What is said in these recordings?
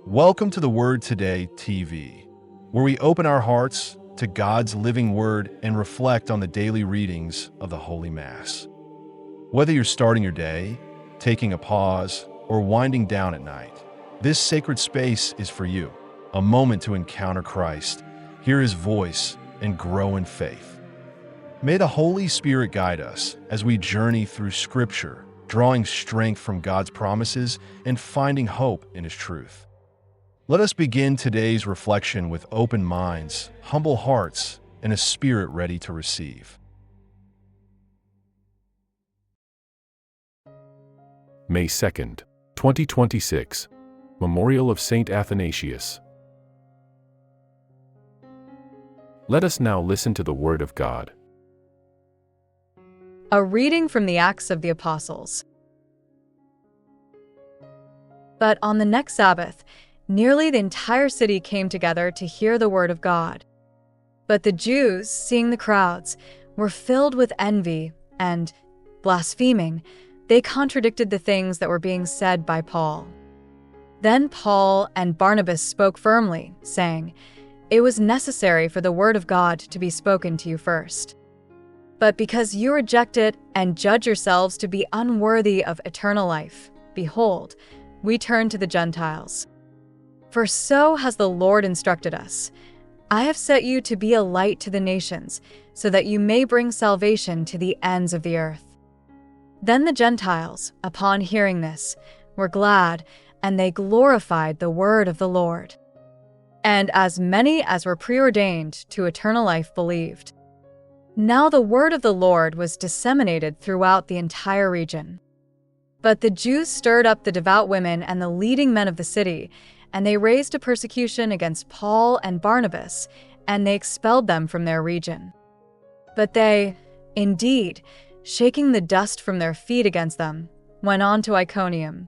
Welcome to the Word Today TV, where we open our hearts to God's living Word and reflect on the daily readings of the Holy Mass. Whether you're starting your day, taking a pause, or winding down at night, this sacred space is for you, a moment to encounter Christ, hear His voice, and grow in faith. May the Holy Spirit guide us as we journey through Scripture, drawing strength from God's promises and finding hope in His truth. Let us begin today's reflection with open minds, humble hearts, and a spirit ready to receive. May 2nd, 2026, Memorial of Saint Athanasius. Let us now listen to the Word of God. A reading from the Acts of the Apostles. But on the next Sabbath, nearly the entire city came together to hear the word of God. But the Jews, seeing the crowds, were filled with envy and, blaspheming, they contradicted the things that were being said by Paul. Then Paul and Barnabas spoke firmly, saying, "It was necessary for the word of God to be spoken to you first. But because you reject it and judge yourselves to be unworthy of eternal life, behold, we turn to the Gentiles. For so has the Lord instructed us, I have set you to be a light to the nations, so that you may bring salvation to the ends of the earth." Then the Gentiles, upon hearing this, were glad, and they glorified the word of the Lord. And as many as were preordained to eternal life believed. Now the word of the Lord was disseminated throughout the entire region. But the Jews stirred up the devout women and the leading men of the city, and they raised a persecution against Paul and Barnabas, and they expelled them from their region. But they, indeed, shaking the dust from their feet against them, went on to Iconium.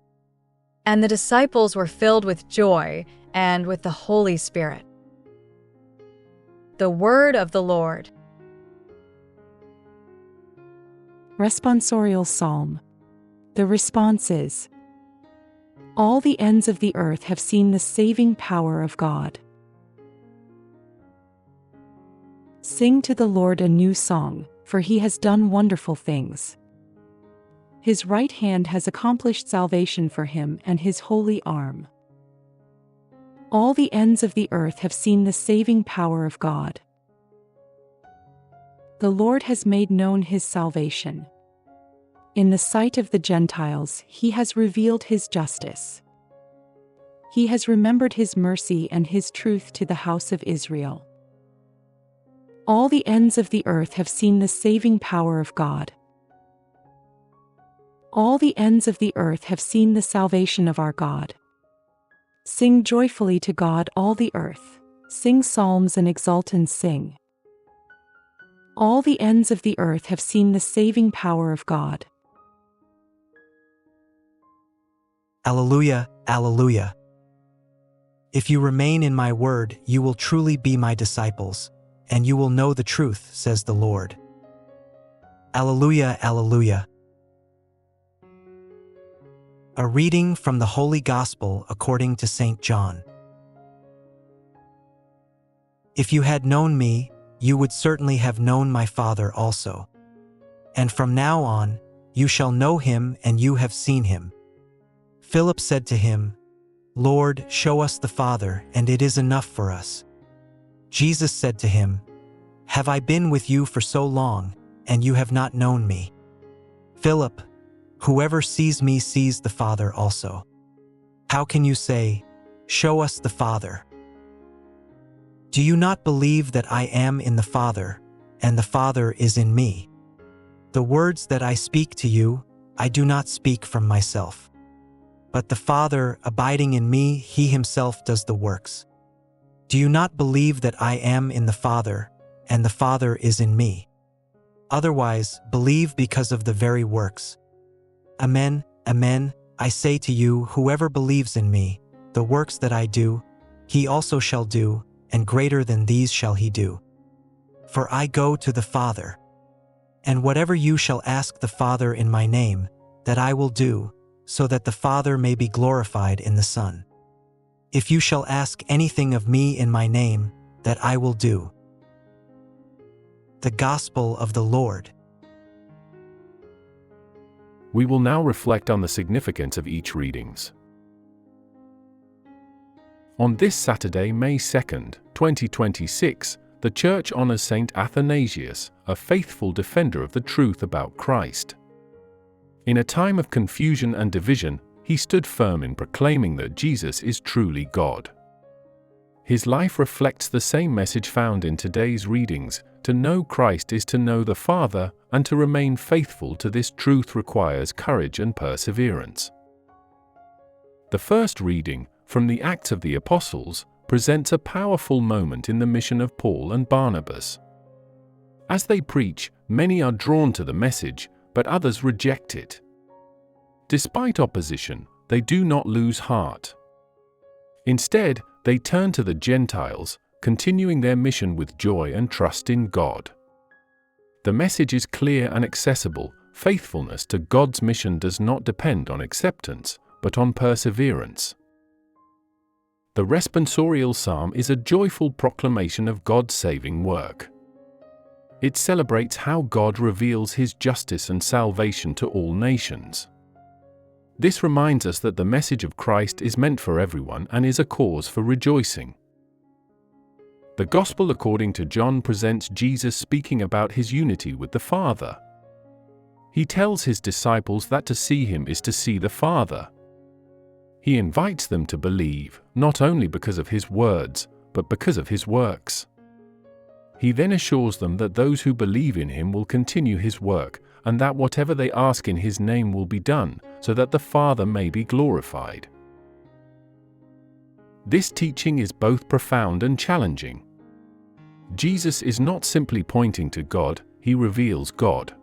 And the disciples were filled with joy and with the Holy Spirit. The Word of the Lord. Responsorial Psalm. The response is, "All the ends of the earth have seen the saving power of God." Sing to the Lord a new song, for He has done wonderful things. His right hand has accomplished salvation for Him, and His holy arm. All the ends of the earth have seen the saving power of God. The Lord has made known His salvation. In the sight of the Gentiles, He has revealed His justice. He has remembered His mercy and His truth to the house of Israel. All the ends of the earth have seen the saving power of God. All the ends of the earth have seen the salvation of our God. Sing joyfully to God, all the earth. Sing psalms and exult and sing. All the ends of the earth have seen the saving power of God. Alleluia, alleluia. If you remain in my word, you will truly be my disciples, and you will know the truth, says the Lord. Alleluia, alleluia. A reading from the Holy Gospel according to St. John. If you had known me, you would certainly have known my Father also. And from now on, you shall know Him, and you have seen Him. Philip said to Him, "Lord, show us the Father, and it is enough for us." Jesus said to him, "Have I been with you for so long, and you have not known me? Philip, whoever sees me sees the Father also. How can you say, 'Show us the Father'? Do you not believe that I am in the Father, and the Father is in me? The words that I speak to you, I do not speak from myself. But the Father, abiding in me, He Himself does the works. Do you not believe that I am in the Father, and the Father is in me? Otherwise, believe because of the very works. Amen, amen, I say to you, whoever believes in me, the works that I do, he also shall do, and greater than these shall he do. For I go to the Father. And whatever you shall ask the Father in my name, that I will do, so that the Father may be glorified in the Son. If you shall ask anything of me in my name, that I will do. The Gospel of the Lord. We will now reflect on the significance of each readings. On this Saturday, May 2nd, 2026, the Church honors Saint Athanasius, a faithful defender of the truth about Christ. In a time of confusion and division, he stood firm in proclaiming that Jesus is truly God. His life reflects the same message found in today's readings: to know Christ is to know the Father, and to remain faithful to this truth requires courage and perseverance. The first reading, from the Acts of the Apostles, presents a powerful moment in the mission of Paul and Barnabas. As they preach, many are drawn to the message, but others reject it. Despite opposition, they do not lose heart. Instead, they turn to the Gentiles, continuing their mission with joy and trust in God. The message is clear and accessible: faithfulness to God's mission does not depend on acceptance, but on perseverance. The responsorial psalm is a joyful proclamation of God's saving work. It celebrates how God reveals His justice and salvation to all nations. This reminds us that the message of Christ is meant for everyone and is a cause for rejoicing. The Gospel according to John presents Jesus speaking about his unity with the Father. He tells his disciples that to see him is to see the Father. He invites them to believe, not only because of his words, but because of his works. He then assures them that those who believe in him will continue his work, and that whatever they ask in his name will be done, so that the Father may be glorified. This teaching is both profound and challenging. Jesus is not simply pointing to God, he reveals God.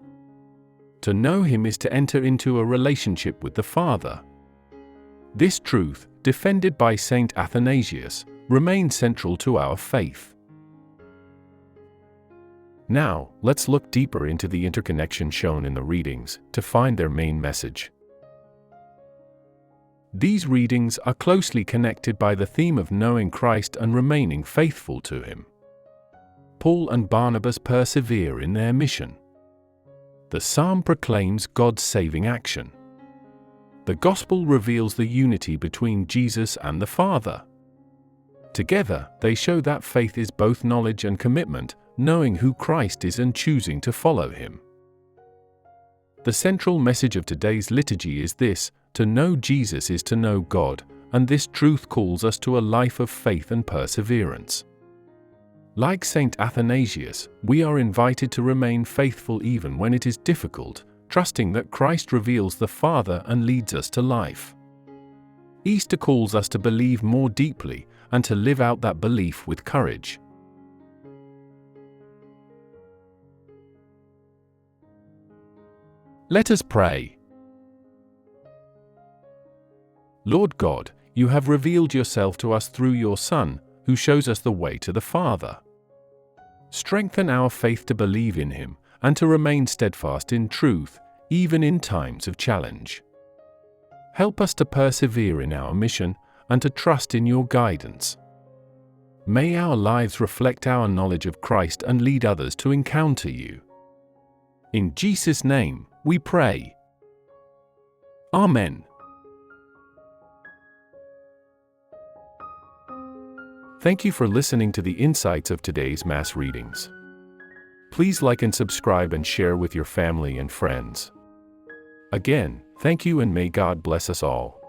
To know him is to enter into a relationship with the Father. This truth, defended by Saint Athanasius, remains central to our faith. Now, let's look deeper into the interconnection shown in the readings to find their main message. These readings are closely connected by the theme of knowing Christ and remaining faithful to him. Paul and Barnabas persevere in their mission. The psalm proclaims God's saving action. The Gospel reveals the unity between Jesus and the Father. Together, they show that faith is both knowledge and commitment, knowing who Christ is and choosing to follow him. The central message of today's liturgy is this: to know Jesus is to know God, and this truth calls us to a life of faith and perseverance. Like Saint Athanasius, we are invited to remain faithful even when it is difficult, trusting that Christ reveals the Father and leads us to life. Easter calls us to believe more deeply and to live out that belief with courage. Let us pray. Lord God, you have revealed yourself to us through your Son, who shows us the way to the Father. Strengthen our faith to believe in him and to remain steadfast in truth, even in times of challenge. Help us to persevere in our mission and to trust in your guidance. May our lives reflect our knowledge of Christ and lead others to encounter you. In Jesus' name, we pray. Amen. Thank you for listening to the insights of today's Mass readings. Please like and subscribe and share with your family and friends. Again, thank you and may God bless us all.